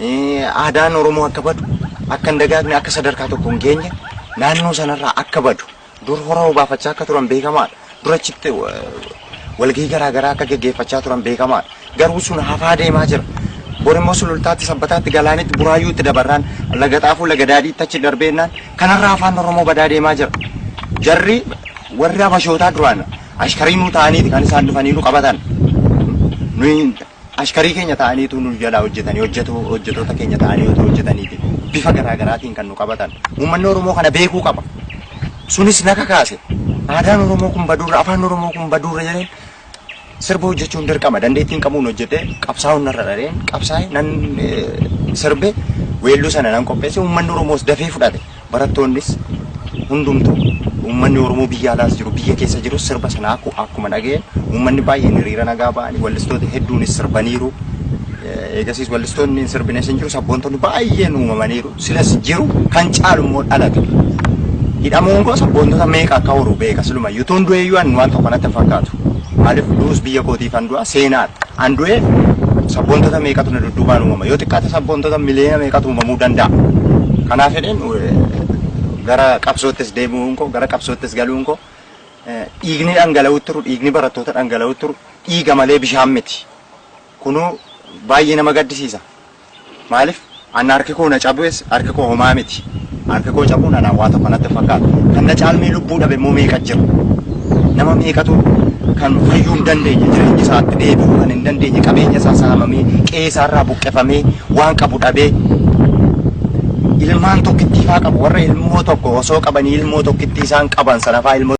Aadaan Oromoo akka badu akka hin dagaagne akka sadarkaa tokko hin geenye naannoo sanarraa akka badu dur hora baafachaa akka turan beekamaadha. Durachitti walgahii garaagaraa akka geggeeffachaa turan beekamaadha. Garuu sun hafaa deemaa jira. Borimmoo sulultaatti sabbataatti galaanitti buraayyuutti dabarraan laga xaafuu laga daadiitti achi darbeennaan kanarraa afaan Oromoo badaa deemaa jira. Jarri warri Habashootaa duraan ashkarii nuu ta'aniiti kan isaan dhufanii nu qabatan. Nuyi ashkarii keenya ta'aniitu nu jalaa hojjetanii hojjetoota keenya ta'anii hojjetaniiti. Bifa garaagaraatiin kan nu qabatan. Uummanni Oromoo kana beekuu qaba. Sunis naka kaase. Aadaan Oromoo kun baduura, afaan Oromoo kun baduura jedheen sirba hojjechuun dirqama. Dandeettiin qabuun hojjetee qabsaa'uun narra dhareen qabsaa'e nan sirbe weelluu sana nan qopheesse uummanni Oromoos dafee fudhate. Barattoonnis hundumtuu uummanni Oromoo biyya alaas jiru biyya keessa jiru sirba sana akkuma dhageen uummanni baay'een hiriira nagaa ba'anii wallistoota hedduunis sirbaniiru. Eegasiis wallistoonni sirbines hin jiru sabboontonni baay'een uumamaniiru. Silas jiru kan caalu immoo dhalate. Hidhamuun koo sabboontota meeqa akka horu beeka siluma yutuun du'eeyyuu an waan tokko natti fakkaatu. Maaliif du'us biyya kootiif an du'a seenaadha. An du'e sabboontota meeqatu na dudduubaan uumama. Yoo xiqqaate sabboontota miliyoona meeqatu uumamuu danda'a. Kanaaf jedheen gara qabsoottis deemuun koo gara qabsoottis galuun koo dhiigni dhangala'uutti turu dhiigni barattoota dhangala'uutti turu dhiiga malee bishaan miti. Kunuu baay'ee nama gaddisiisa. Maaliif an harki koo na cabees harki koo homaa miti. Harki koo cabuun anaan waa tokko natti fakkaata. Kan na caalmee lubbuu dhabe immoo meeqa jira. Nama meeqatu kan fayyuu hin dandeenye jireenya isaatti deebi'uu kan hin dandeenye qabeenya isaa saamamee qe'ee isaarraa buqqifamee waan qabu dhabee ilmaan tokkittiifaa qabu warra ilmoo tokko osoo qabanii ilmoo tokkittii isaan qaban sanafaa ilmoo